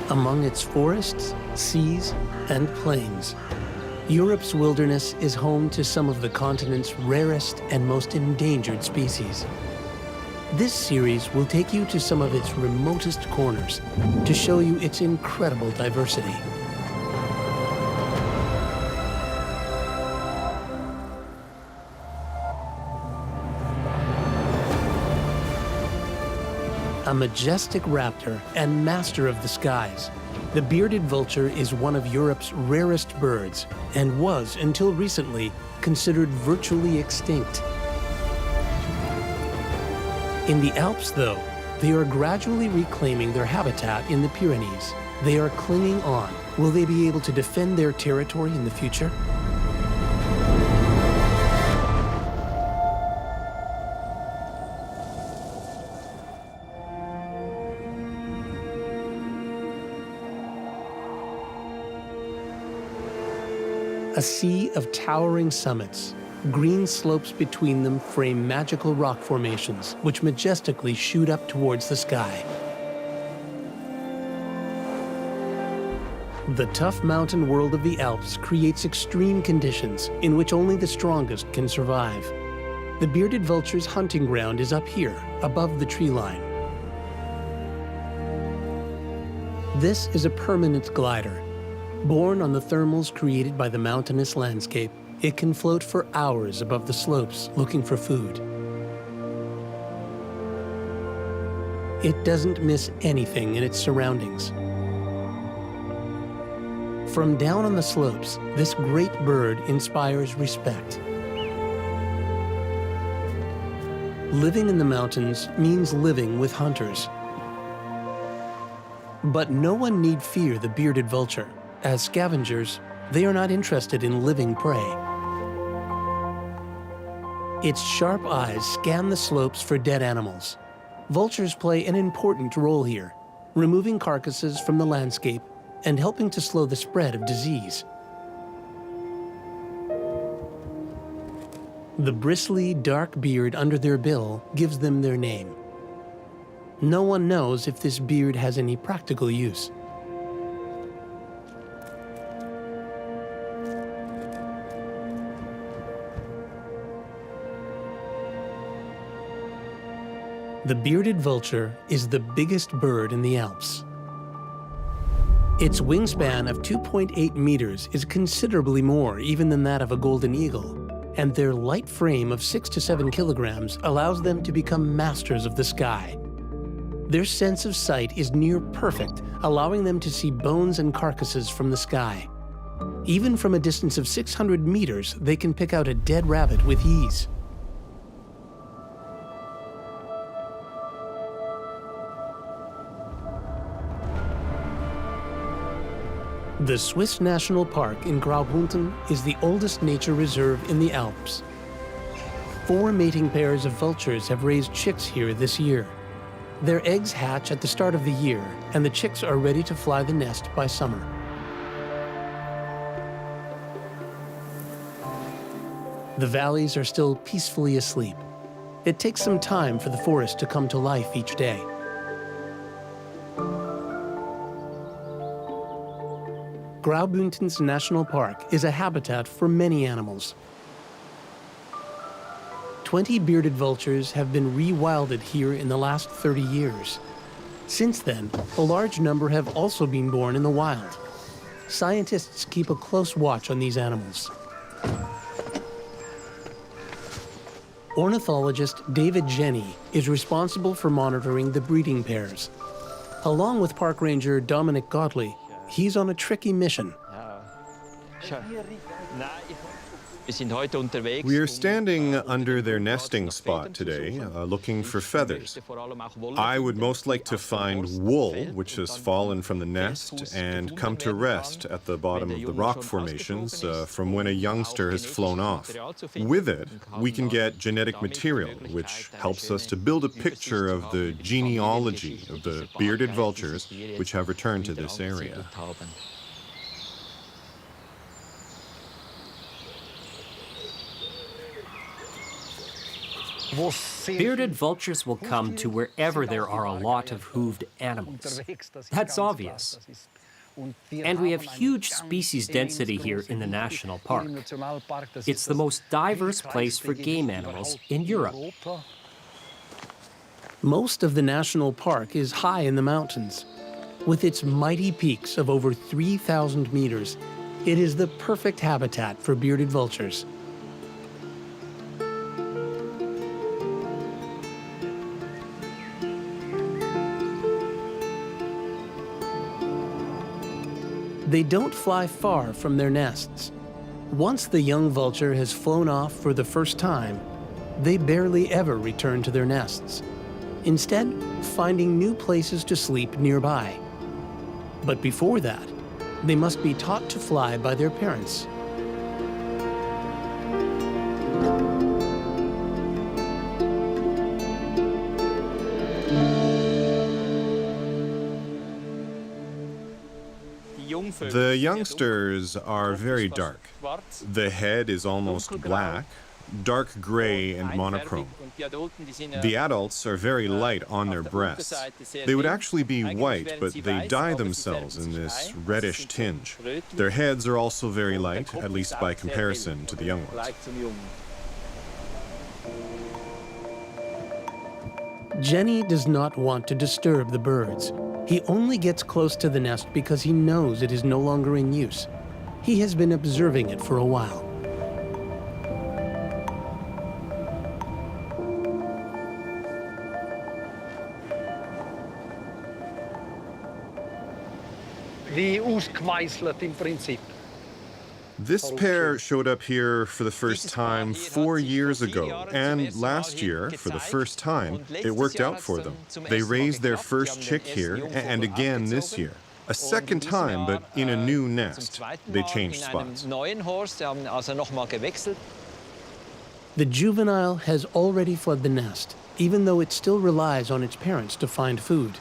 Among its forests, seas, and plains, Europe's wilderness is home to some of the continent's rarest and most endangered species. This series will take you to some of its remotest corners to show you its incredible diversity. A majestic raptor and master of the skies, the bearded vulture is one of Europe's rarest birds and was, until recently, considered virtually extinct. In the Alps, though, they are gradually reclaiming their habitat in the Pyrenees. They are clinging on. Will they be able to defend their territory in the future? A sea of towering summits. Green slopes between them frame magical rock formations, which majestically shoot up towards the sky. The tough mountain world of the Alps creates extreme conditions in which only the strongest can survive. The bearded vulture's hunting ground is up here, above the tree line. This is a permanent glider. Born on the thermals created by the mountainous landscape, it can float for hours above the slopes looking for food. It doesn't miss anything in its surroundings. From down on the slopes, this great bird inspires respect. Living in the mountains means living with hunters. But no one need fear the bearded vulture. As scavengers, they are not interested in living prey. Its sharp eyes scan the slopes for dead animals. Vultures play an important role here, removing carcasses from the landscape and helping to slow the spread of disease. The bristly, dark beard under their bill gives them their name. No one knows if this beard has any practical use. The bearded vulture is the biggest bird in the Alps. Its wingspan of 2.8 meters is considerably more even than that of a golden eagle, and their light frame of 6 to 7 kilograms allows them to become masters of the sky. Their sense of sight is near perfect, allowing them to see bones and carcasses from the sky. Even from a distance of 600 meters, they can pick out a dead rabbit with ease. The Swiss National Park in Graubünden is the oldest nature reserve in the Alps. 4 mating pairs of vultures have raised chicks here this year. Their eggs hatch at the start of the year, and the chicks are ready to fly the nest by summer. The valleys are still peacefully asleep. It takes some time for the forest to come to life each day. Graubünden's National Park is a habitat for many animals. 20 bearded vultures have been rewilded here in the last 30 years. Since then, a large number have also been born in the wild. Scientists keep a close watch on these animals. Ornithologist David Jenny is responsible for monitoring the breeding pairs. Along with park ranger Dominic Godley, he's on a tricky mission. We are standing under their nesting spot today, looking for feathers. I would most like to find wool, which has fallen from the nest and come to rest at the bottom of the rock formations from when a youngster has flown off. With it, we can get genetic material, which helps us to build a picture of the genealogy of the bearded vultures which have returned to this area. Bearded vultures will come to wherever there are a lot of hooved animals. That's obvious. And we have huge species density here in the national park. It's the most diverse place for game animals in Europe. Most of the national park is high in the mountains. With its mighty peaks of over 3,000 meters, it is the perfect habitat for bearded vultures. They don't fly far from their nests. Once the young vulture has flown off for the first time, they barely ever return to their nests, instead finding new places to sleep nearby. But before that, they must be taught to fly by their parents. The youngsters are very dark. The head is almost black, dark gray and monochrome. The adults are very light on their breasts. They would actually be white, but they dye themselves in this reddish tinge. Their heads are also very light, at least by comparison to the young ones. Jenny does not want to disturb the birds. He only gets close to the nest because he knows it is no longer in use. He has been observing it for a while. This pair showed up here for the first time 4 years ago, and last year, for the first time, it worked out for them. They raised their first chick here, and again this year. A second time, but in a new nest. They changed spots. The juvenile has already fled the nest, even though it still relies on its parents to find food.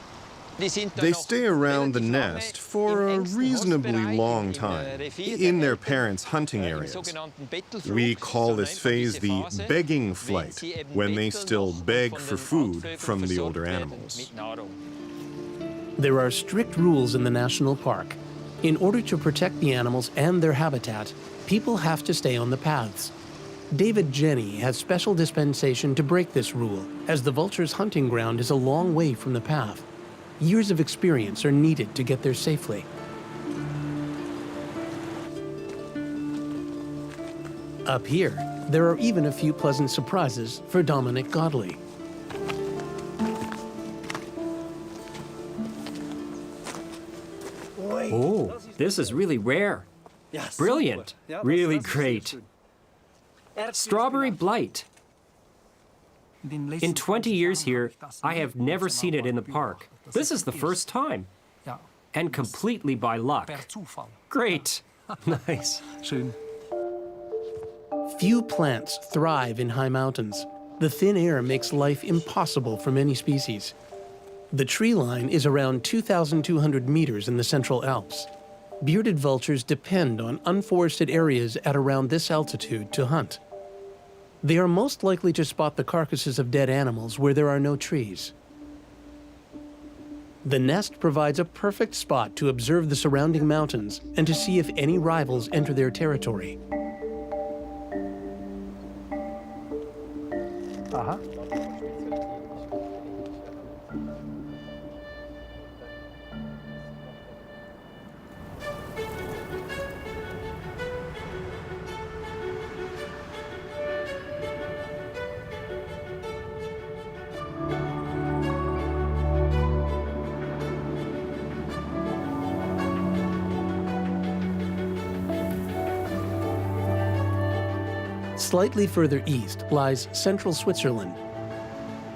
They stay around the nest for a reasonably long time, in their parents' hunting areas. We call this phase the begging flight, when they still beg for food from the older animals. There are strict rules in the national park. In order to protect the animals and their habitat, people have to stay on the paths. David Jenny has special dispensation to break this rule, as the vulture's hunting ground is a long way from the path. Years of experience are needed to get there safely. Up here, there are even a few pleasant surprises for Dominic Godley. Oh, this is really rare. Brilliant. Really great. Strawberry blight. In 20 years here, I have never seen it in the park. This is the first time. And completely by luck. Great. Nice. Few plants thrive in high mountains. The thin air makes life impossible for many species. The tree line is around 2,200 meters in the Central Alps. Bearded vultures depend on unforested areas at around this altitude to hunt. They are most likely to spot the carcasses of dead animals where there are no trees. The nest provides a perfect spot to observe the surrounding mountains and to see if any rivals enter their territory. Slightly further east lies central Switzerland.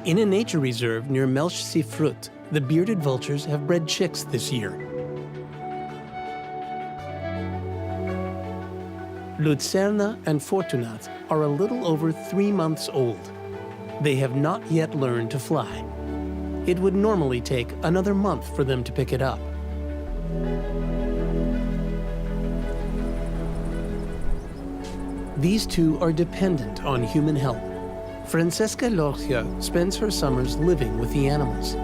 In a nature reserve near Melchseefrutt, the bearded vultures have bred chicks this year. Luzerna and Fortunat are a little over 3 months old. They have not yet learned to fly. It would normally take another month for them to pick it up. These two are dependent on human help. Francesca Lorgia spends her summers living with the animals,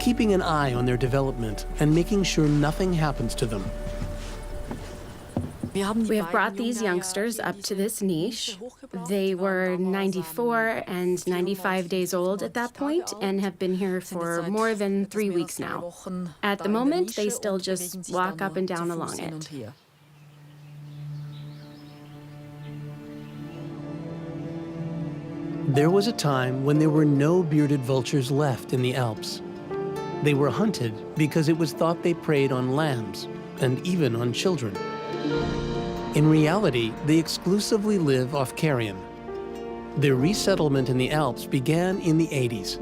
keeping an eye on their development and making sure nothing happens to them. We have brought these youngsters up to this niche. They were 94 and 95 days old at that point and have been here for more than 3 weeks now. At the moment, they still just walk up and down along it. There was a time when there were no bearded vultures left in the Alps. They were hunted because it was thought they preyed on lambs and even on children. In reality, they exclusively live off carrion. Their resettlement in the Alps began in the 80s,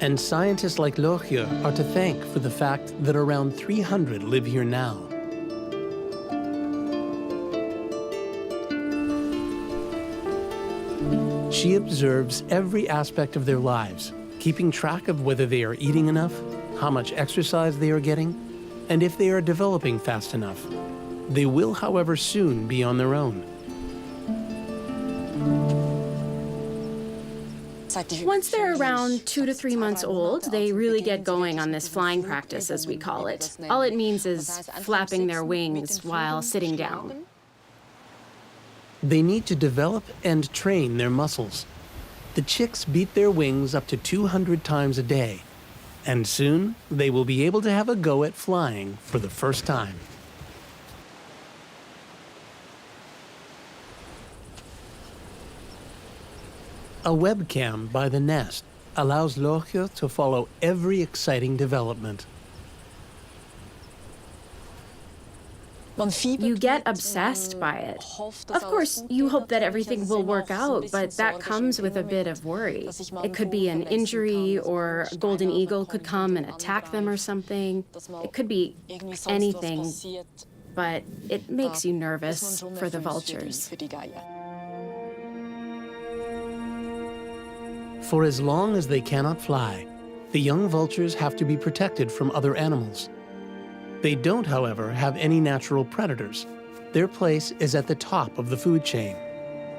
and scientists like Lorgia are to thank for the fact that around 300 live here now. She observes every aspect of their lives, keeping track of whether they are eating enough, how much exercise they are getting, and if they are developing fast enough. They will, however, soon be on their own. Once they're around 2 to 3 months old, they really get going on this flying practice, as we call it. All it means is flapping their wings while sitting down. They need to develop and train their muscles. The chicks beat their wings up to 200 times a day, and soon they will be able to have a go at flying for the first time. A webcam by the nest allows Lorgia to follow every exciting development. You get obsessed by it. Of course, you hope that everything will work out, but that comes with a bit of worry. It could be an injury, or a golden eagle could come and attack them or something. It could be anything, but it makes you nervous for the vultures. For as long as they cannot fly, the young vultures have to be protected from other animals. They don't, however, have any natural predators. Their place is at the top of the food chain.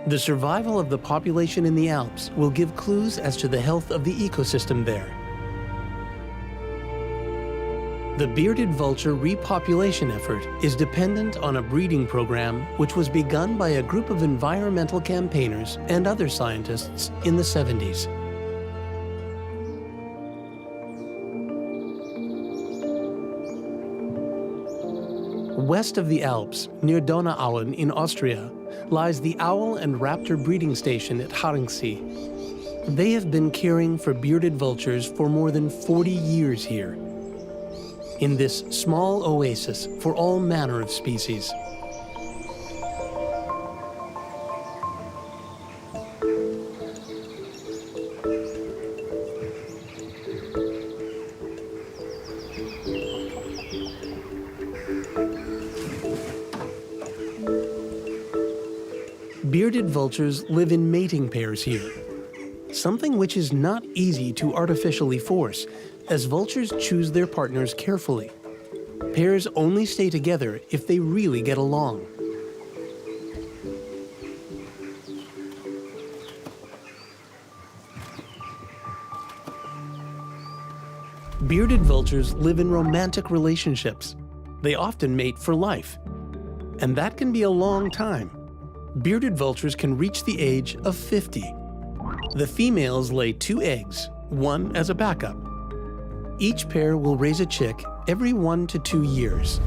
The survival of the population in the Alps will give clues as to the health of the ecosystem there. The bearded vulture repopulation effort is dependent on a breeding program which was begun by a group of environmental campaigners and other scientists in the 70s. West of the Alps, near Donauauen in Austria, lies the owl and raptor breeding station at Haringsee. They have been caring for bearded vultures for more than 40 years here, in this small oasis for all manner of species. Bearded vultures live in mating pairs here, something which is not easy to artificially force, as vultures choose their partners carefully. Pairs only stay together if they really get along. Bearded vultures live in romantic relationships. They often mate for life, and that can be a long time. Bearded vultures can reach the age of 50. The females lay 2 eggs, one as a backup. Each pair will raise a chick every 1 to 2 years.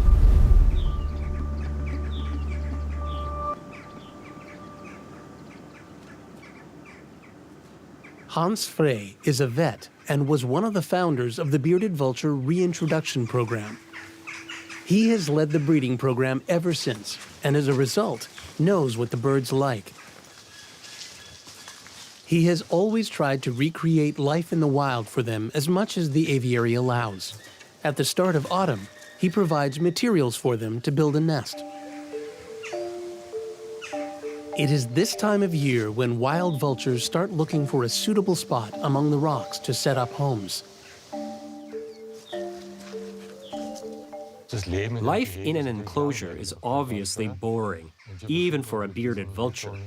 Hans Frey is a vet and was one of the founders of the Bearded Vulture Reintroduction program. He has led the breeding program ever since, and as a result, knows what the birds like. He has always tried to recreate life in the wild for them as much as the aviary allows. At the start of autumn, he provides materials for them to build a nest. It is this time of year when wild vultures start looking for a suitable spot among the rocks to set up homes. Life in an enclosure is obviously boring, even for a bearded vulture.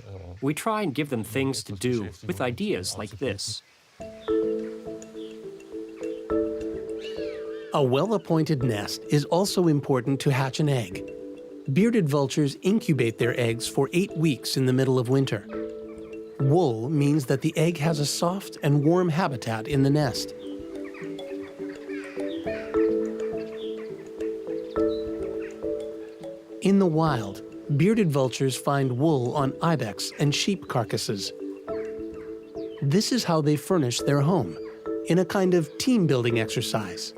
We try and give them things to do with ideas like this. A well-appointed nest is also important to hatch an egg. Bearded vultures incubate their eggs for 8 weeks in the middle of winter. Wool means that the egg has a soft and warm habitat in the nest. In the wild, bearded vultures find wool on ibex and sheep carcasses. This is how they furnish their home, in a kind of team-building exercise.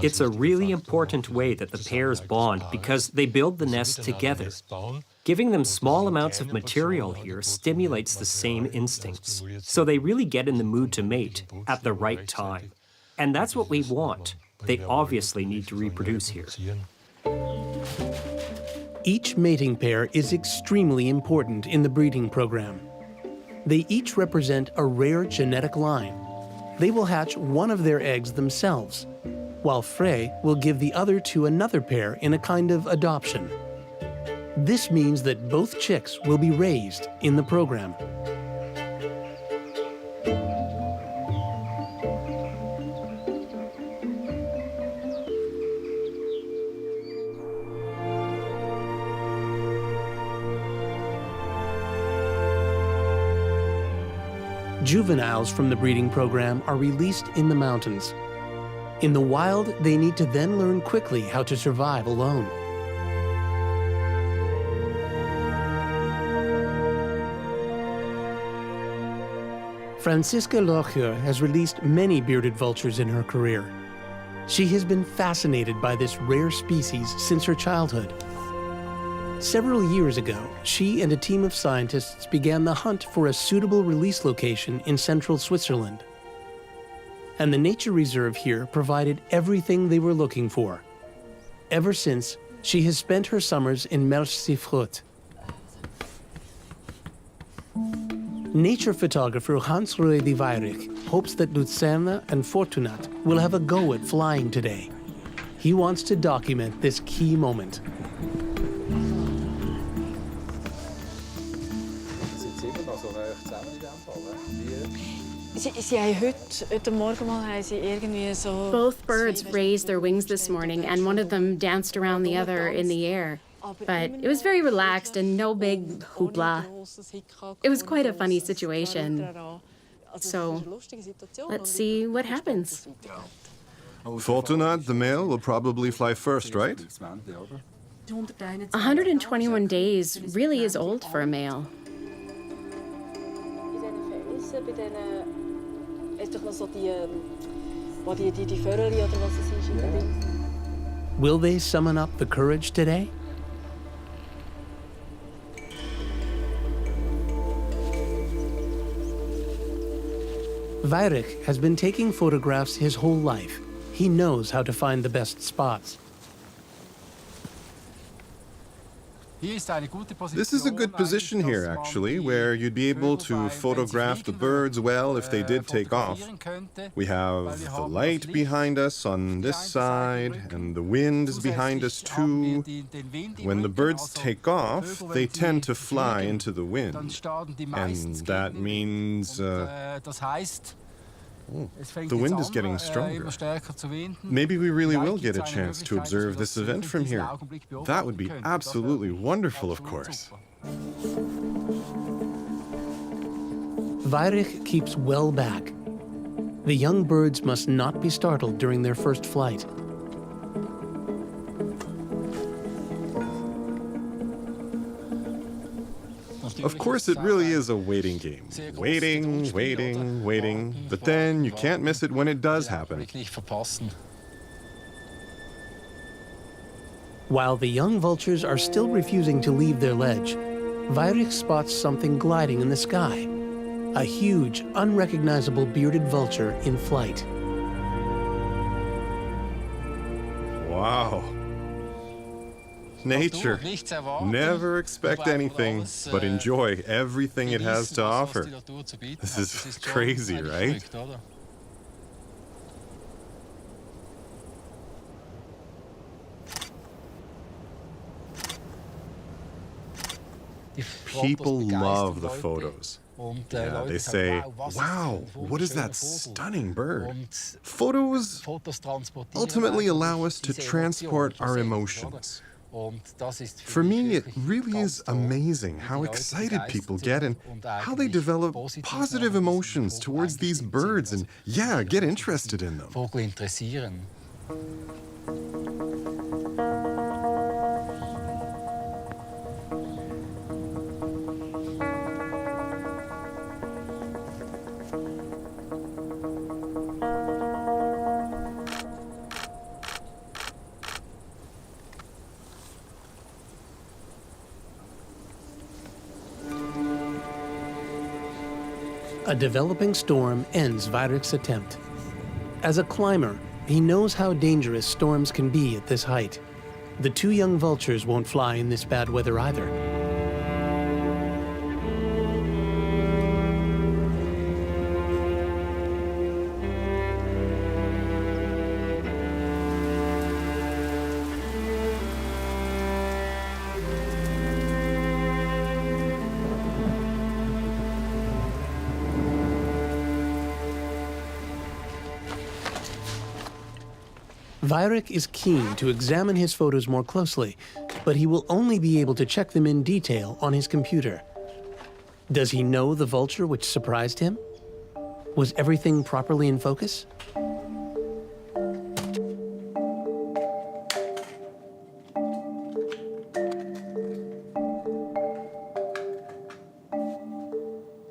It's a really important way that the pairs bond because they build the nest together. Giving them small amounts of material here stimulates the same instincts, so they really get in the mood to mate at the right time. And that's what we want. They obviously need to reproduce here. Each mating pair is extremely important in the breeding program. They each represent a rare genetic line. They will hatch one of their eggs themselves, while Frey will give the other to another pair in a kind of adoption. This means that both chicks will be raised in the program. Juveniles from the breeding program are released in the mountains. In the wild, they need to then learn quickly how to survive alone. Franziska Locher has released many bearded vultures in her career. She has been fascinated by this rare species since her childhood. Several years ago, she and a team of scientists began the hunt for a suitable release location in central Switzerland. And the nature reserve here provided everything they were looking for. Ever since, she has spent her summers in Melchsifrut. Nature photographer Hans-Rudi Weyrich hopes that Luzerna and Fortunat will have a go at flying today. He wants to document this key moment. Both birds raised their wings this morning, and one of them danced around the other in the air. But it was very relaxed and no big hoopla. It was quite a funny situation. So let's see what happens. Fortunat, the male, will probably fly first, right? 121 days really is old for a male. Will they summon up the courage today? Weyrich has been taking photographs his whole life. He knows how to find the best spots. This is a good position here, actually, where you'd be able to photograph the birds well if they did take off. We have the light behind us on this side, and the wind is behind us too. When the birds take off, they tend to fly into the wind. And that means... the wind is getting stronger. Maybe we really will get a chance to observe this event from here. That would be absolutely wonderful, of course. Weyrich keeps well back. The young birds must not be startled during their first flight. Of course, it really is a waiting game. Waiting, waiting, waiting. But then you can't miss it when it does happen. While the young vultures are still refusing to leave their ledge, Weyrich spots something gliding in the sky. A huge, unrecognizable bearded vulture in flight. Wow. Nature. Never expect anything, but enjoy everything it has to offer. This is crazy, right? People love the photos. Yeah, they say, wow, what is that stunning bird? Photos ultimately allow us to transport our emotions. For me, it really is amazing how excited people get and how they develop positive emotions towards these birds and, yeah, get interested in them. A developing storm ends Vajrek's attempt. As a climber, he knows how dangerous storms can be at this height. The two young vultures won't fly in this bad weather either. Vajrek is keen to examine his photos more closely, but he will only be able to check them in detail on his computer. Does he know the vulture which surprised him? Was everything properly in focus?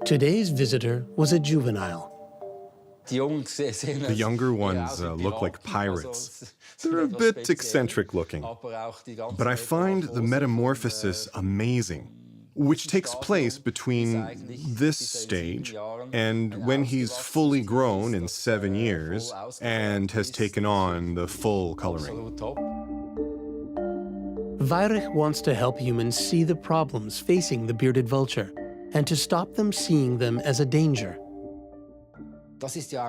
Today's visitor was a juvenile. The younger ones look like pirates. They're a bit eccentric looking. But I find the metamorphosis amazing, which takes place between this stage and when he's fully grown in 7 years and has taken on the full coloring. Vajrek wants to help humans see the problems facing the bearded vulture and to stop them seeing them as a danger.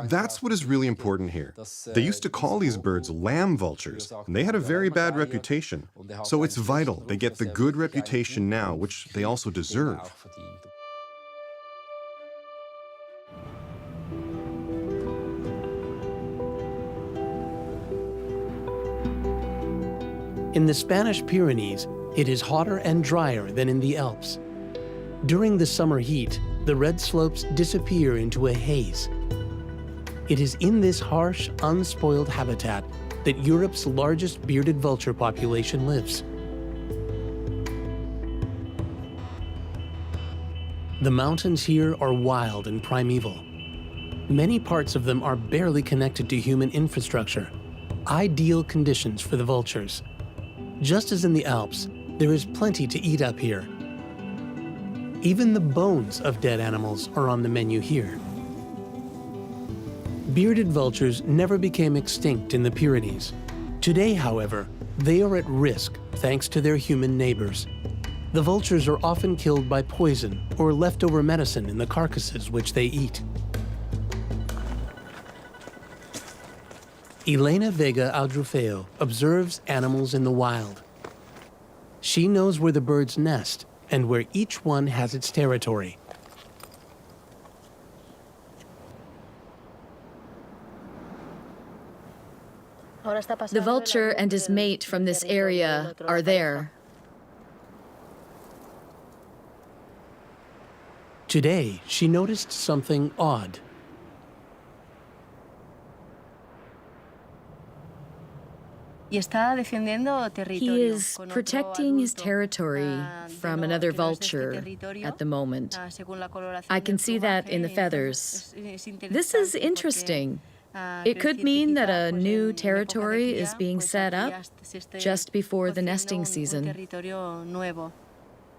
That's what is really important here. They used to call these birds lamb vultures, and they had a very bad reputation. So it's vital they get the good reputation now, which they also deserve. In the Spanish Pyrenees, it is hotter and drier than in the Alps. During the summer heat, the red slopes disappear into a haze. It is in this harsh, unspoiled habitat that Europe's largest bearded vulture population lives. The mountains here are wild and primeval. Many parts of them are barely connected to human infrastructure, ideal conditions for the vultures. Just as in the Alps, there is plenty to eat up here. Even the bones of dead animals are on the menu here. Bearded vultures never became extinct in the Pyrenees. Today, however, they are at risk thanks to their human neighbors. The vultures are often killed by poison or leftover medicine in the carcasses which they eat. Elena Vega Aldrufeo observes animals in the wild. She knows where the birds nest and where each one has its territory. The vulture and his mate from this area are there. Today, she noticed something odd. He is protecting his territory from another vulture at the moment. I can see that in the feathers. This is interesting. It could mean that a new territory is being set up just before the nesting season.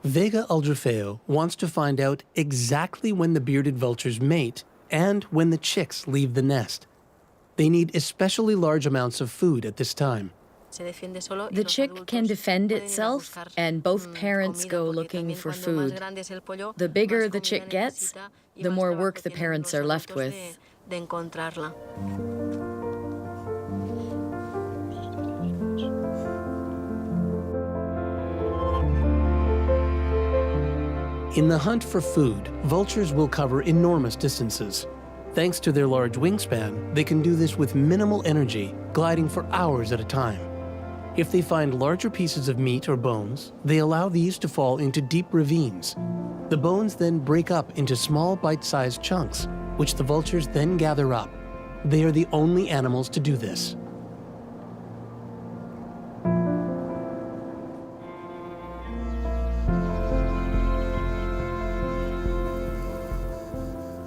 Vega Aldrufeo wants to find out exactly when the bearded vultures mate and when the chicks leave the nest. They need especially large amounts of food at this time. The chick can defend itself, and both parents go looking for food. The bigger the chick gets, the more work the parents are left with. In the hunt for food, vultures will cover enormous distances. Thanks to their large wingspan, they can do this with minimal energy, gliding for hours at a time. If they find larger pieces of meat or bones, they allow these to fall into deep ravines. The bones then break up into small bite-sized chunks, which the vultures then gather up. They are the only animals to do this.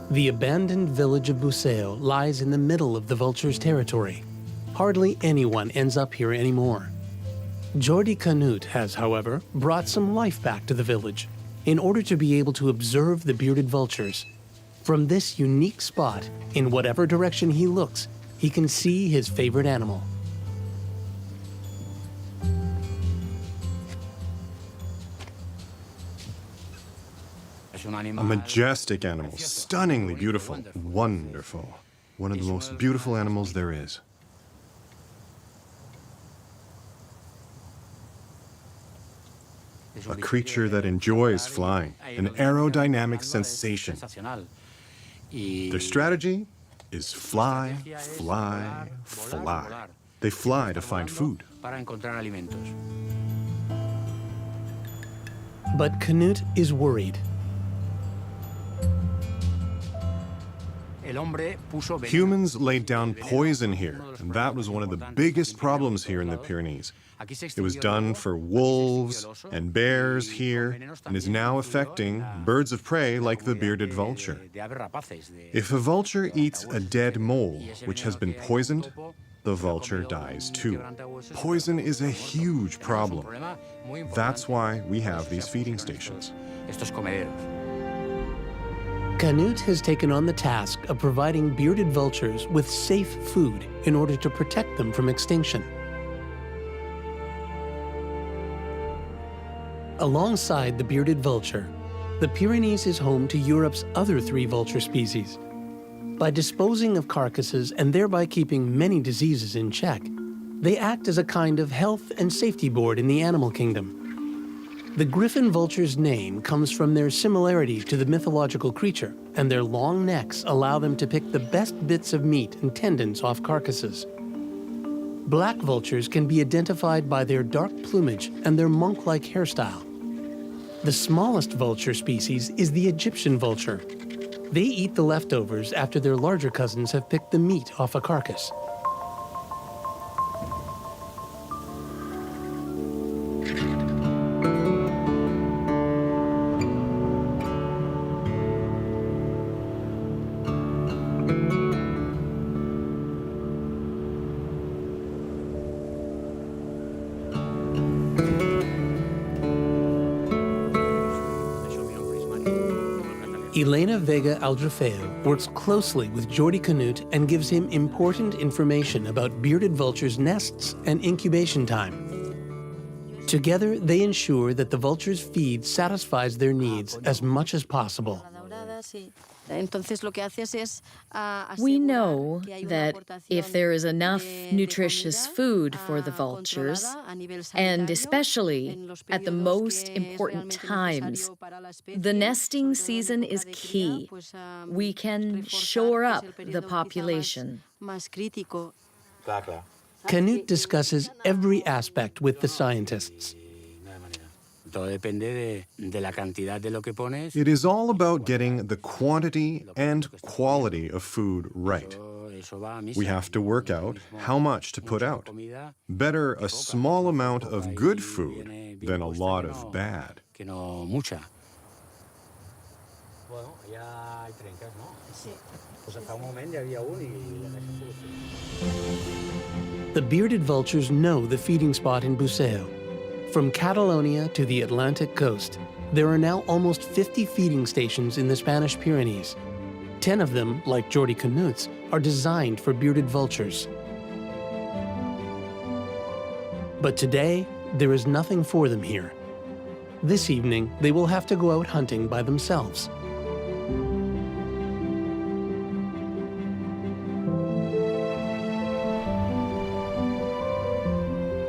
The abandoned village of Buceo lies in the middle of the vultures' territory. Hardly anyone ends up here anymore. Jordi Canut has, however, brought some life back to the village in order to be able to observe the bearded vultures. From this unique spot, in whatever direction he looks, he can see his favorite animal. A majestic animal, stunningly beautiful, wonderful. One of the most beautiful animals there is. A creature that enjoys flying, an aerodynamic sensation. Their strategy is fly, fly, fly. They fly to find food. But Canut is worried. Humans laid down poison here, and that was one of the biggest problems here in the Pyrenees. It was done for wolves and bears here, and is now affecting birds of prey like the bearded vulture. If a vulture eats a dead mole, which has been poisoned, the vulture dies too. Poison is a huge problem. That's why we have these feeding stations. Canut has taken on the task of providing bearded vultures with safe food in order to protect them from extinction. Alongside the bearded vulture, the Pyrenees is home to Europe's other 3 vulture species. By disposing of carcasses and thereby keeping many diseases in check, they act as a kind of health and safety board in the animal kingdom. The griffon vulture's name comes from their similarity to the mythological creature, and their long necks allow them to pick the best bits of meat and tendons off carcasses. Black vultures can be identified by their dark plumage and their monk-like hairstyle. The smallest vulture species is the Egyptian vulture. They eat the leftovers after their larger cousins have picked the meat off a carcass. Elena Vega Aldrafeo works closely with Jordi Canut and gives him important information about bearded vultures' nests and incubation time. Together, they ensure that the vulture's feed satisfies their needs as much as possible. We know that if there is enough nutritious food for the vultures, and especially at the most important times, the nesting season is key. We can shore up the population. Canut discusses every aspect with the scientists. It is all about getting the quantity and quality of food right. We have to work out how much to put out. Better a small amount of good food than a lot of bad. The bearded vultures know the feeding spot in Buceo. From Catalonia to the Atlantic coast, there are now almost 50 feeding stations in the Spanish Pyrenees. 10 of them, like Jordi Canut's, are designed for bearded vultures. But today, there is nothing for them here. This evening, they will have to go out hunting by themselves.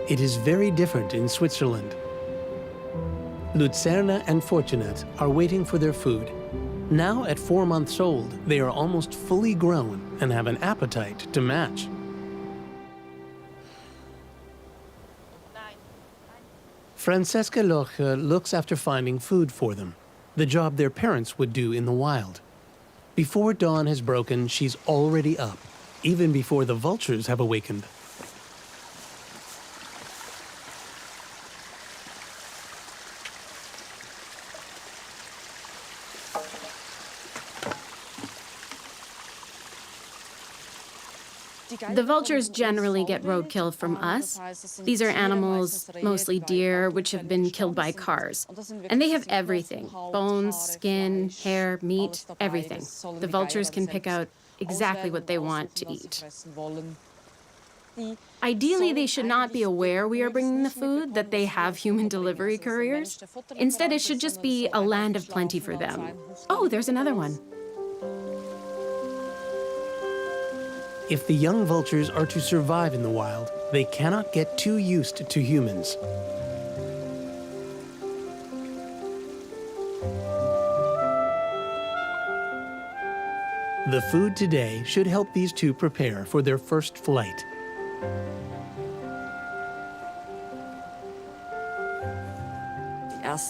It is very different in Switzerland. Lucerna and Fortunate are waiting for their food. Now at 4 months old, they are almost fully grown and have an appetite to match. Francesca Loche looks after finding food for them, the job their parents would do in the wild. Before dawn has broken, she's already up, even before the vultures have awakened. The vultures generally get roadkill from us. These are animals, mostly deer, which have been killed by cars. And they have everything: bones, skin, hair, meat, everything. The vultures can pick out exactly what they want to eat. Ideally, they should not be aware we are bringing the food, that they have human delivery couriers. Instead, it should just be a land of plenty for them. Oh, there's another one. If the young vultures are to survive in the wild, they cannot get too used to humans. The food today should help these two prepare for their first flight.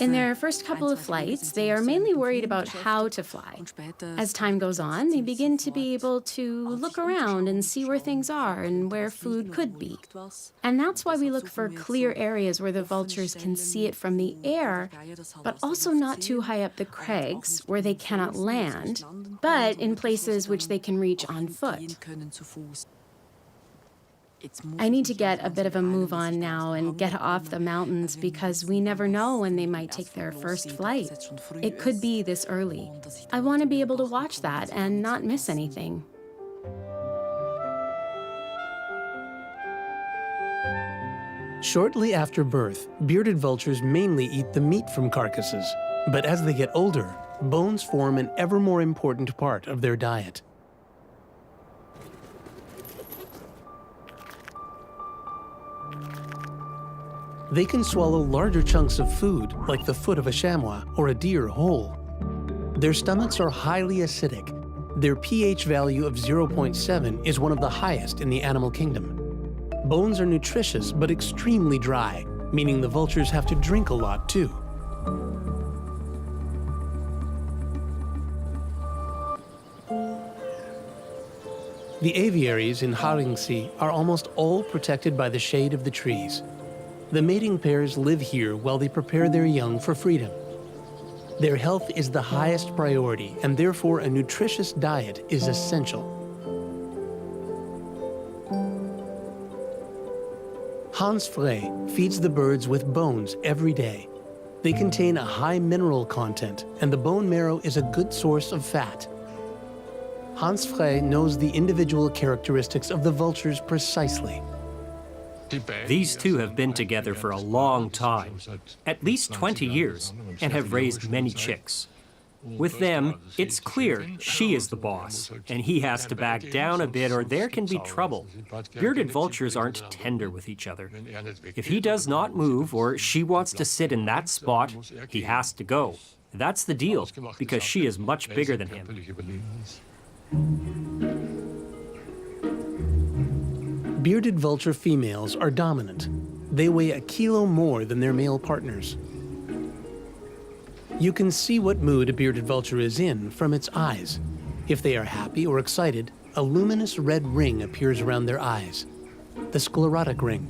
In their first couple of flights, they are mainly worried about how to fly. As time goes on, they begin to be able to look around and see where things are and where food could be. And that's why we look for clear areas where the vultures can see it from the air, but also not too high up the crags where they cannot land, but in places which they can reach on foot. I need to get a bit of a move on now and get off the mountains because we never know when they might take their first flight. It could be this early. I want to be able to watch that and not miss anything. Shortly after birth, bearded vultures mainly eat the meat from carcasses, but as they get older, bones form an ever more important part of their diet. They can swallow larger chunks of food, like the foot of a chamois or a deer whole. Their stomachs are highly acidic. Their pH value of 0.7 is one of the highest in the animal kingdom. Bones are nutritious but extremely dry, meaning the vultures have to drink a lot too. The aviaries in Haringsi are almost all protected by the shade of the trees. The mating pairs live here while they prepare their young for freedom. Their health is the highest priority, and therefore a nutritious diet is essential. Hans Frey feeds the birds with bones every day. They contain a high mineral content, and the bone marrow is a good source of fat. Hans Frey knows the individual characteristics of the vultures precisely. These two have been together for a long time, at least 20 years, and have raised many chicks. With them, it's clear she is the boss, and he has to back down a bit or there can be trouble. Bearded vultures aren't tender with each other. If he does not move or she wants to sit in that spot, he has to go. That's the deal, because she is much bigger than him. Bearded vulture females are dominant. They weigh 1 kilo more than their male partners. You can see what mood a bearded vulture is in from its eyes. If they are happy or excited, a luminous red ring appears around their eyes, the sclerotic ring.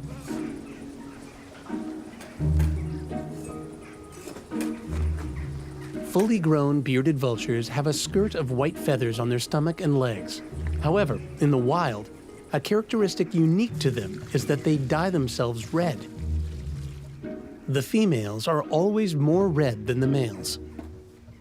Fully grown bearded vultures have a skirt of white feathers on their stomach and legs. However, in the wild, a characteristic unique to them is that they dye themselves red. The females are always more red than the males.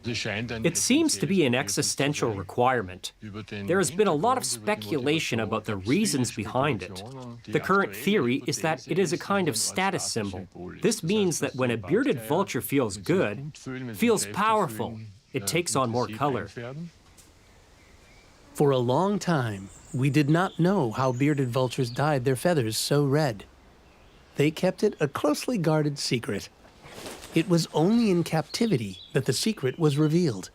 It seems to be an existential requirement. There has been a lot of speculation about the reasons behind it. The current theory is that it is a kind of status symbol. This means that when a bearded vulture feels good, feels powerful, it takes on more color. For a long time, we did not know how bearded vultures dyed their feathers so red. They kept it a closely guarded secret. It was only in captivity that the secret was revealed.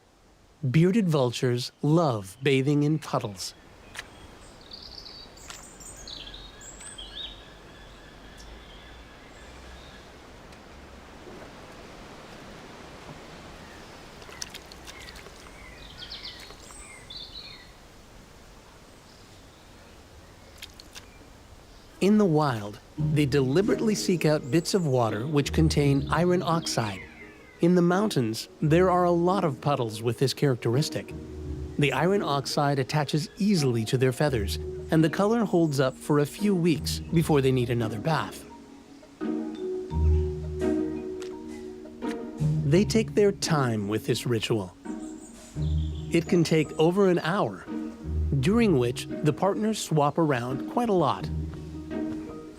Bearded vultures love bathing in puddles. In the wild, they deliberately seek out bits of water which contain iron oxide. In the mountains, there are a lot of puddles with this characteristic. The iron oxide attaches easily to their feathers, and the color holds up for a few weeks before they need another bath. They take their time with this ritual. It can take over an hour, during which the partners swap around quite a lot.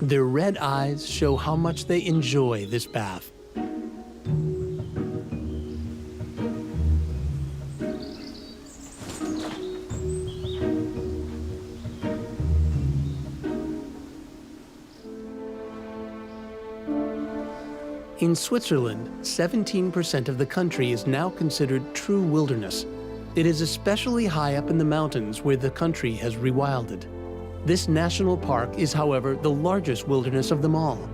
Their red eyes show how much they enjoy this bath. In Switzerland, 17% of the country is now considered true wilderness. It is especially high up in the mountains where the country has rewilded. This national park is, however, the largest wilderness of them all.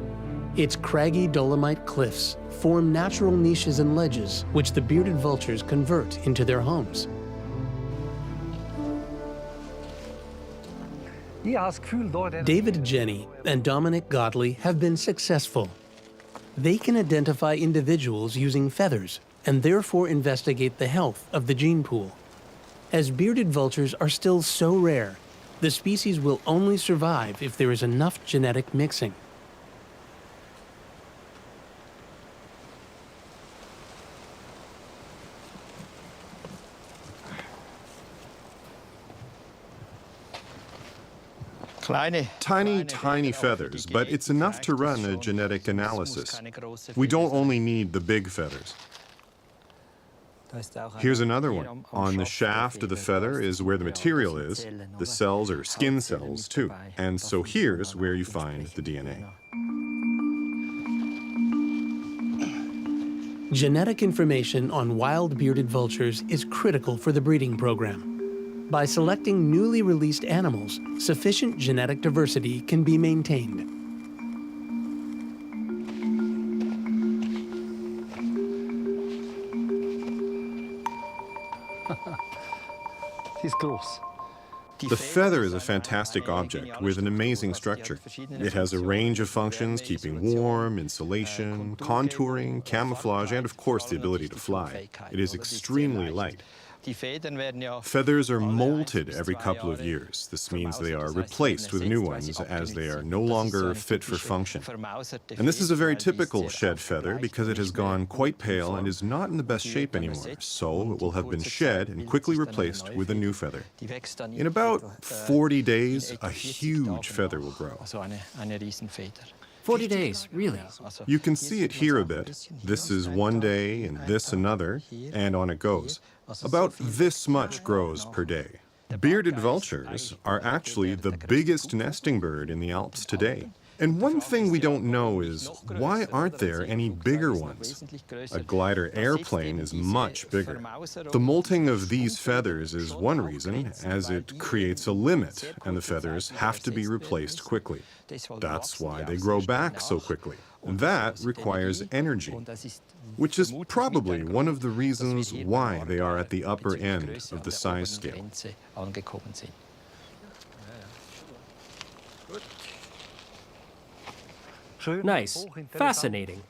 Its craggy dolomite cliffs form natural niches and ledges, which the bearded vultures convert into their homes. David Jenny and Dominic Godley have been successful. They can identify individuals using feathers and therefore investigate the health of the gene pool. As bearded vultures are still so rare, the species will only survive if there is enough genetic mixing. Tiny, tiny feathers, but it's enough to run a genetic analysis. We don't only need the big feathers. Here's another one. On the shaft of the feather is where the material is. The cells are skin cells, too. And so here's where you find the DNA. Genetic information on wild bearded vultures is critical for the breeding program. By selecting newly released animals, sufficient genetic diversity can be maintained. The feather is a fantastic object with an amazing structure. It has a range of functions, keeping warm, insulation, contouring, camouflage, and of course the ability to fly. It is extremely light. Feathers are molted every couple of years. This means they are replaced with new ones as they are no longer fit for function. And this is a very typical shed feather because it has gone quite pale and is not in the best shape anymore. So it will have been shed and quickly replaced with a new feather. In about 40 days, a huge feather will grow. 40 days, really? You can see it here a bit. This is one day and this another, and on it goes. About this much grows per day. Bearded vultures are actually the biggest nesting bird in the Alps today. And one thing we don't know is, why aren't there any bigger ones? A glider airplane is much bigger. The molting of these feathers is one reason, as it creates a limit, and the feathers have to be replaced quickly. That's why they grow back so quickly. That requires energy, which is probably one of the reasons why they are at the upper end of the size scale. Nice. Fascinating.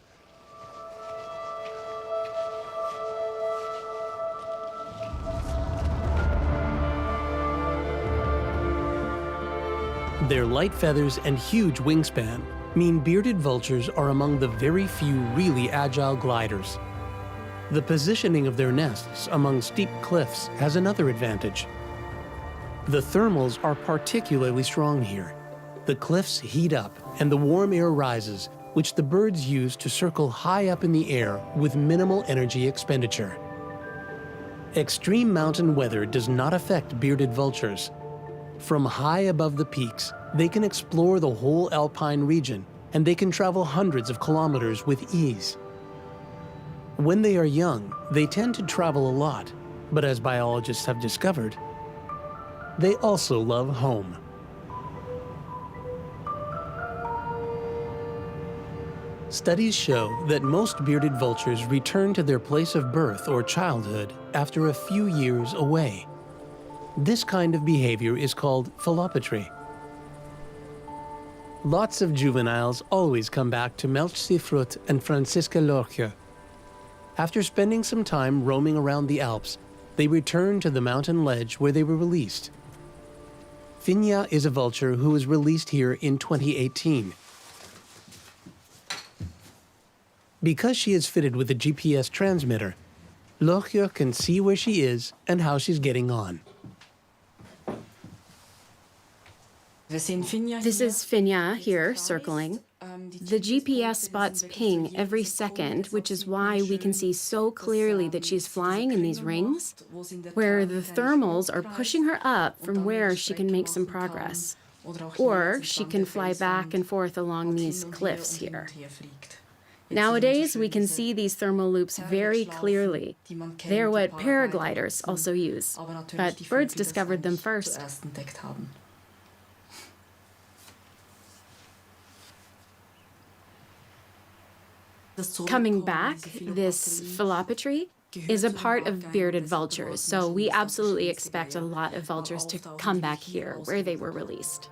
Their light feathers and huge wingspan mean bearded vultures are among the very few really agile gliders. The positioning of their nests among steep cliffs has another advantage. The thermals are particularly strong here. The cliffs heat up and the warm air rises, which the birds use to circle high up in the air with minimal energy expenditure. Extreme mountain weather does not affect bearded vultures. From high above the peaks, they can explore the whole alpine region, and they can travel hundreds of kilometers with ease. When they are young, they tend to travel a lot, but as biologists have discovered, they also love home. Studies show that most bearded vultures return to their place of birth or childhood after a few years away. This kind of behavior is called philopatry. Lots of juveniles always come back to Melchsifrut and Franziska Lorche. After spending some time roaming around the Alps, they return to the mountain ledge where they were released. Finja is a vulture who was released here in 2018. Because she is fitted with a GPS transmitter, Lorche can see where she is and how she's getting on. This is Finja here, circling. The GPS spots ping every second, which is why we can see so clearly that she's flying in these rings, where the thermals are pushing her up from where she can make some progress. Or she can fly back and forth along these cliffs here. Nowadays, we can see these thermal loops very clearly. They're what paragliders also use, but birds discovered them first. Coming back, this philopatry is a part of bearded vultures, so we absolutely expect a lot of vultures to come back here where they were released.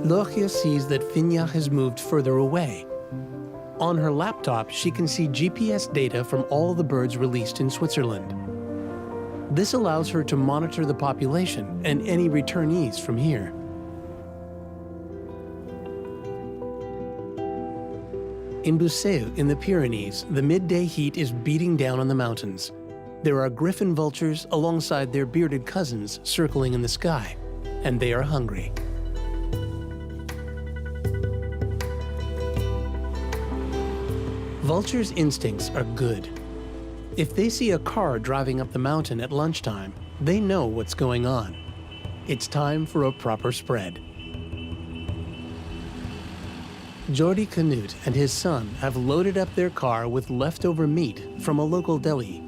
Lorche sees that Finja has moved further away. On her laptop, she can see GPS data from all the birds released in Switzerland. This allows her to monitor the population and any returnees from here. In Buseu, in the Pyrenees, the midday heat is beating down on the mountains. There are griffon vultures alongside their bearded cousins circling in the sky, and they are hungry. Vultures' instincts are good. If they see a car driving up the mountain at lunchtime, they know what's going on. It's time for a proper spread. Jordi Canute and his son have loaded up their car with leftover meat from a local deli.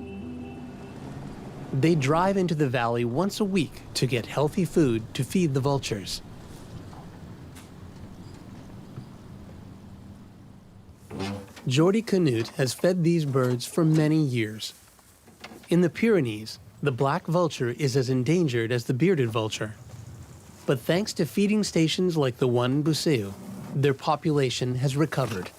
They drive into the valley once a week to get healthy food to feed the vultures. Jordi Canute has fed these birds for many years. In the Pyrenees, the black vulture is as endangered as the bearded vulture. But thanks to feeding stations like the one in Buseu, their population has recovered.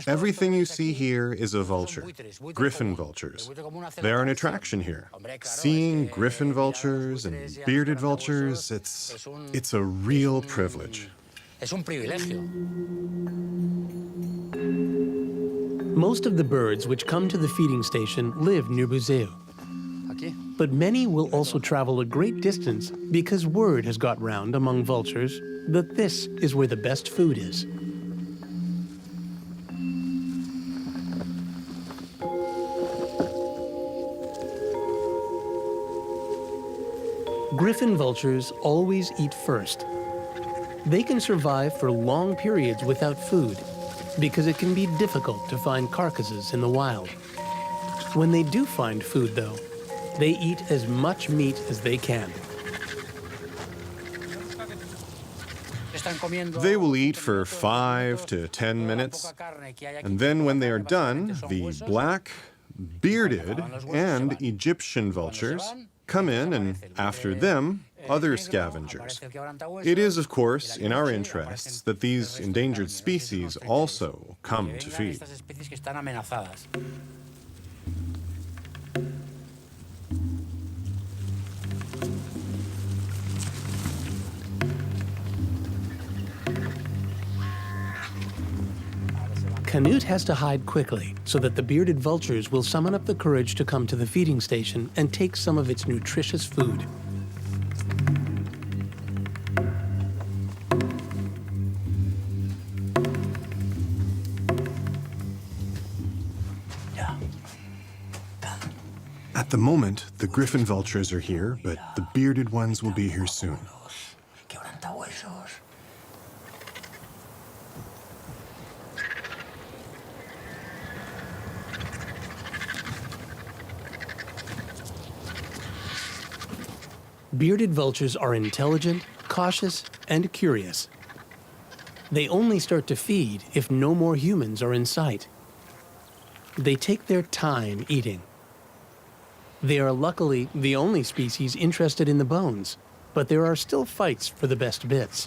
Everything you see here is a vulture, griffon vultures. They're an attraction here. Seeing griffon vultures and bearded vultures, it's a real privilege. Most of the birds which come to the feeding station live near Buseu. But many will also travel a great distance because word has got round among vultures that this is where the best food is. Griffon vultures always eat first. They can survive for long periods without food because it can be difficult to find carcasses in the wild. When they do find food, though, they eat as much meat as they can. They will eat for 5 to 10 minutes, and then when they are done, the black, bearded, and Egyptian vultures come in, and after them, other scavengers. It is, of course, in our interests that these endangered species also come to feed. Canute has to hide quickly so that the bearded vultures will summon up the courage to come to the feeding station and take some of its nutritious food. At At the moment, the griffon vultures are here, but the bearded ones will be here soon. Bearded vultures are intelligent, cautious, and curious. They only start to feed if no more humans are in sight. They take their time eating. They are luckily the only species interested in the bones, but there are still fights for the best bits.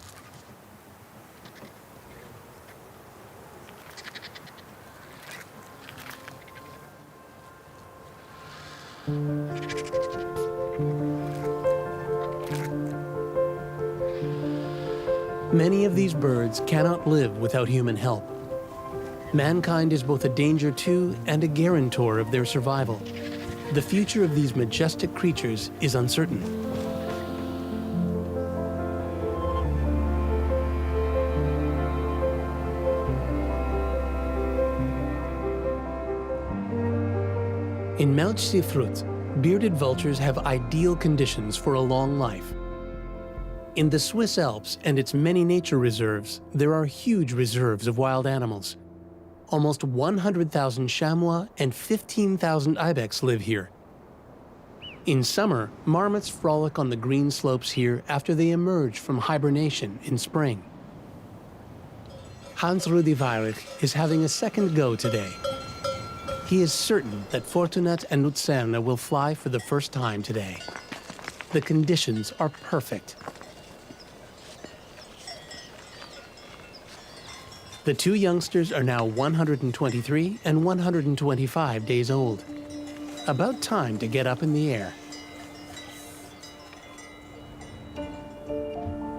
Many of these birds cannot live without human help. Mankind is both a danger to and a guarantor of their survival. The future of these majestic creatures is uncertain. In Mount Sifrut, bearded vultures have ideal conditions for a long life. In the Swiss Alps and its many nature reserves, there are huge reserves of wild animals. Almost 100,000 chamois and 15,000 ibex live here. In summer, marmots frolic on the green slopes here after they emerge from hibernation in spring. Hans-Rudi Weyrich is having a second go today. He is certain that Fortunat and Luzerne will fly for the first time today. The conditions are perfect. The two youngsters are now 123 and 125 days old. About time to get up in the air.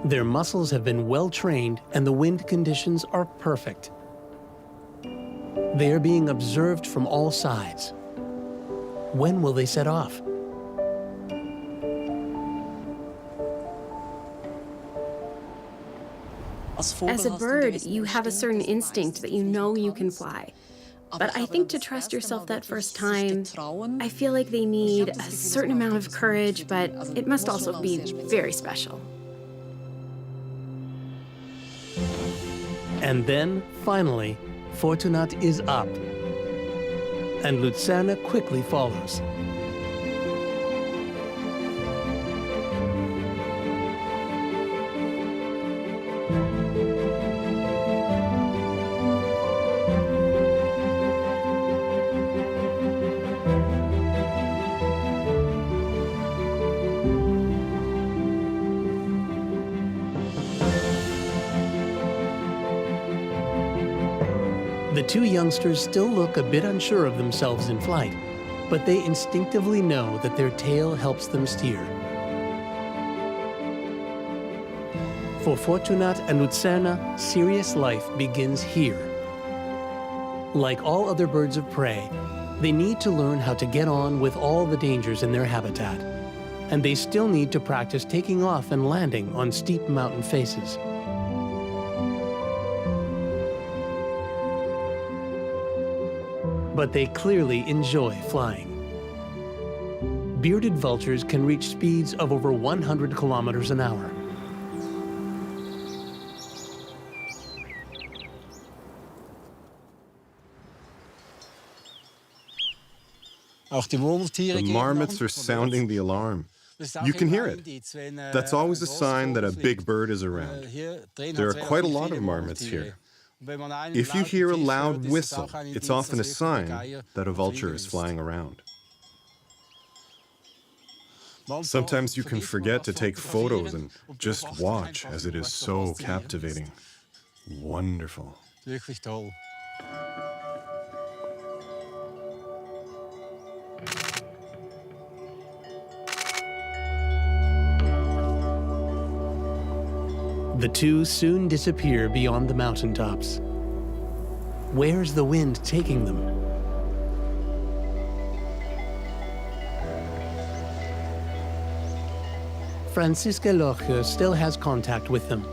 Their muscles have been well trained and the wind conditions are perfect. They are being observed from all sides. When will they set off? As a bird, you have a certain instinct that you know you can fly. But I think to trust yourself that first time, I feel like they need a certain amount of courage, but it must also be very special. And then, finally, Fortunat is up. And Luzerne quickly follows. The two youngsters still look a bit unsure of themselves in flight, but they instinctively know that their tail helps them steer. For Fortunat and Luzerne, serious life begins here. Like all other birds of prey, they need to learn how to get on with all the dangers in their habitat, and they still need to practice taking off and landing on steep mountain faces. But they clearly enjoy flying. Bearded vultures can reach speeds of over 100 kilometers an hour. The marmots are sounding the alarm. You can hear it. That's always a sign that a big bird is around. There are quite a lot of marmots here. If you hear a loud whistle, it's often a sign that a vulture is flying around. Sometimes you can forget to take photos and just watch, as it is so captivating. Wonderful. The two soon disappear beyond the mountaintops. Where's the wind taking them? Franziska Loche still has contact with them.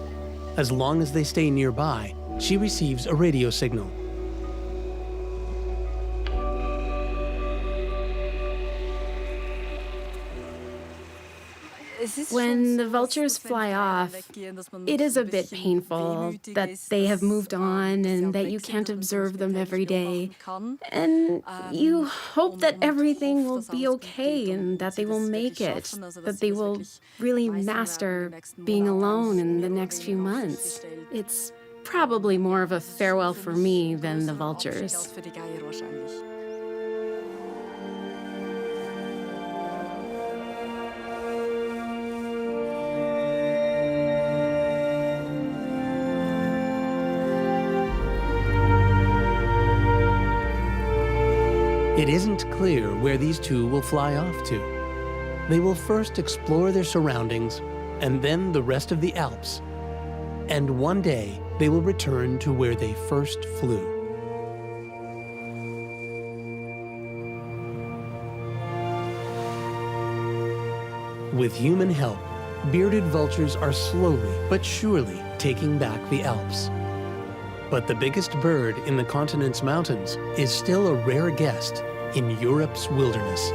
As long as they stay nearby, she receives a radio signal. When the vultures fly off, it is a bit painful that they have moved on and that you can't observe them every day. And you hope that everything will be okay and that they will make it, that they will really master being alone in the next few months. It's probably more of a farewell for me than the vultures. It isn't clear where these two will fly off to. They will first explore their surroundings and then the rest of the Alps. And one day, they will return to where they first flew. With human help, bearded vultures are slowly but surely taking back the Alps. But the biggest bird in the continent's mountains is still a rare guest in Europe's wilderness.